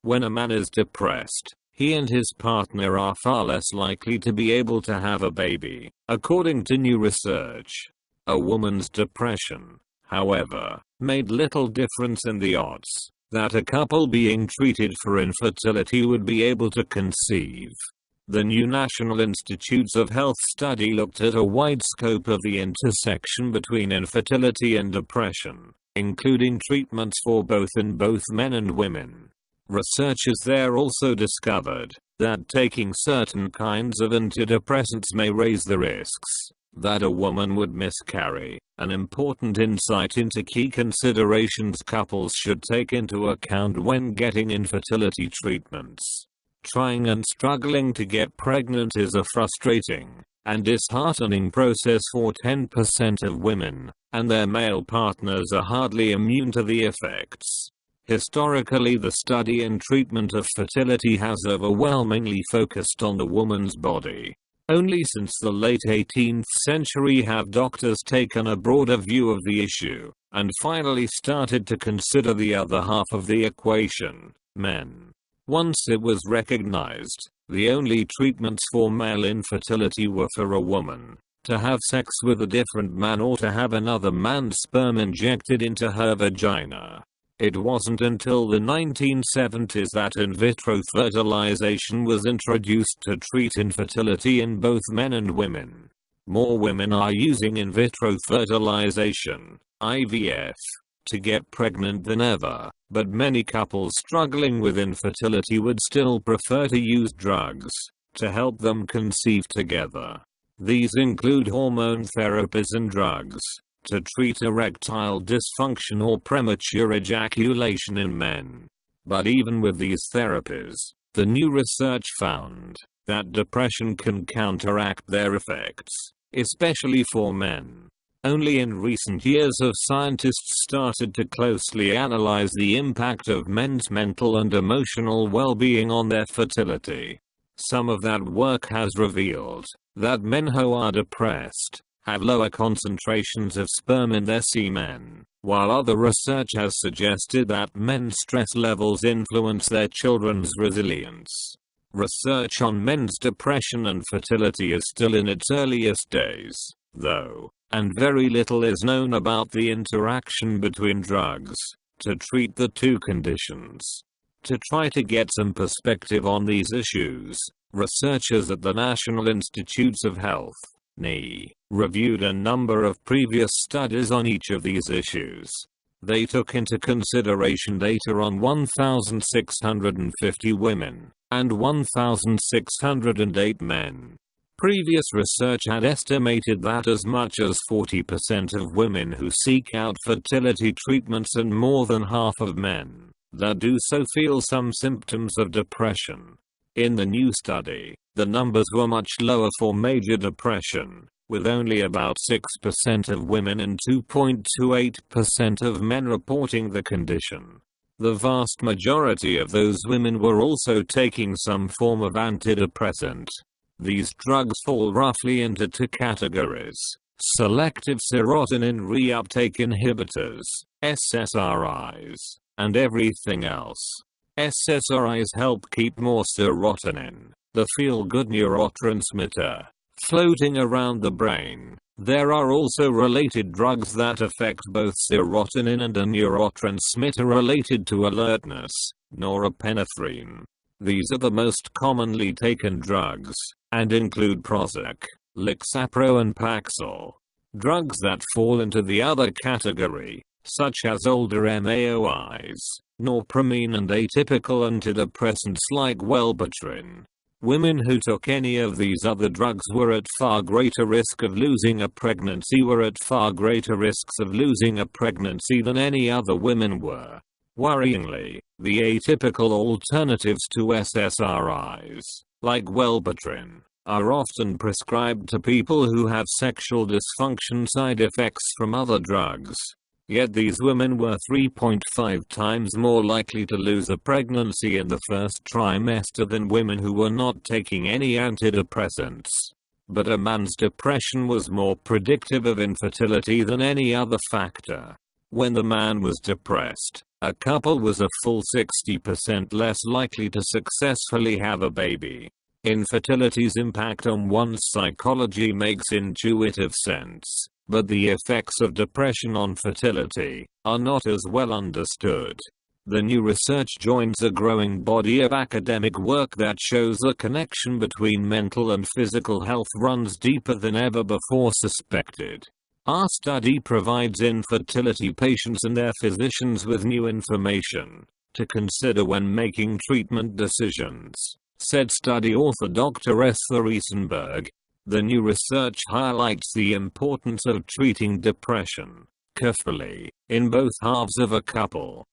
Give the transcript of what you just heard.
When a man is depressed, he and his partner are far less likely to be able to have a baby, according to new research. A woman's depression, however, made little difference in the odds that a couple being treated for infertility would be able to conceive. The new National Institutes of Health study looked at a wide scope of the intersection between infertility and depression, including treatments for both in both men and women. Researchers there also discovered that taking certain kinds of antidepressants may raise the risks that a woman would miscarry, an important insight into key considerations couples should take into account when getting infertility treatments. Trying and struggling to get pregnant is a frustrating and disheartening process for 10% of women, and their male partners are hardly immune to the effects. Historically, the study and treatment of fertility has overwhelmingly focused on the woman's body. Only since the late 18th century have doctors taken a broader view of the issue, and finally started to consider the other half of the equation, men. Once it was recognized, the only treatments for male infertility were for a woman to have sex with a different man or to have another man's sperm injected into her vagina. It wasn't until the 1970s that in vitro fertilization was introduced to treat infertility in both men and women. More women are using in vitro fertilization, IVF, to get pregnant than ever, but many couples struggling with infertility would still prefer to use drugs to help them conceive together. These include hormone therapies and drugs to treat erectile dysfunction or premature ejaculation in men. But even with these therapies, the new research found that depression can counteract their effects, especially for men. Only in recent years have scientists started to closely analyze the impact of men's mental and emotional well-being on their fertility. Some of that work has revealed that men who are depressed have lower concentrations of sperm in their semen, while other research has suggested that men's stress levels influence their children's resilience. Research on men's depression and fertility is still in its earliest days, though, and very little is known about the interaction between drugs to treat the two conditions. To try to get some perspective on these issues, researchers at the National Institutes of Health, NI, reviewed a number of previous studies on each of these issues. They took into consideration data on 1,650 women and 1,608 men. Previous research had estimated that as much as 40% of women who seek out fertility treatments and more than half of men that do so feel some symptoms of depression. In the new study, the numbers were much lower for major depression, with only about 6% of women and 2.28% of men reporting the condition. The vast majority of those women were also taking some form of antidepressant. These drugs fall roughly into two categories: selective serotonin reuptake inhibitors, SSRIs, and everything else. SSRIs help keep more serotonin, the feel-good neurotransmitter, floating around the brain. There are also related drugs that affect both serotonin and a neurotransmitter related to alertness, norepinephrine. These are the most commonly taken drugs, and include Prozac, Lexapro and Paxil. Drugs that fall into the other category, such as older MAOIs, norpramine and atypical antidepressants like Wellbutrin. Women who took any of these other drugs were at far greater risk of losing a pregnancy than any other women were. Worryingly, the atypical alternatives to SSRIs, like Wellbutrin, are often prescribed to people who have sexual dysfunction side effects from other drugs. Yet these women were 3.5 times more likely to lose a pregnancy in the first trimester than women who were not taking any antidepressants. But a man's depression was more predictive of infertility than any other factor. When the man was depressed, A couple was a full 60% less likely to successfully have a baby. Infertility's impact on one's psychology makes intuitive sense, but the effects of depression on fertility are not as well understood. The new research joins a growing body of academic work that shows the connection between mental and physical health runs deeper than ever before suspected. Our study provides infertility patients and their physicians with new information to consider when making treatment decisions, said study author Dr. Esther Eisenberg. The new research highlights the importance of treating depression carefully in both halves of a couple.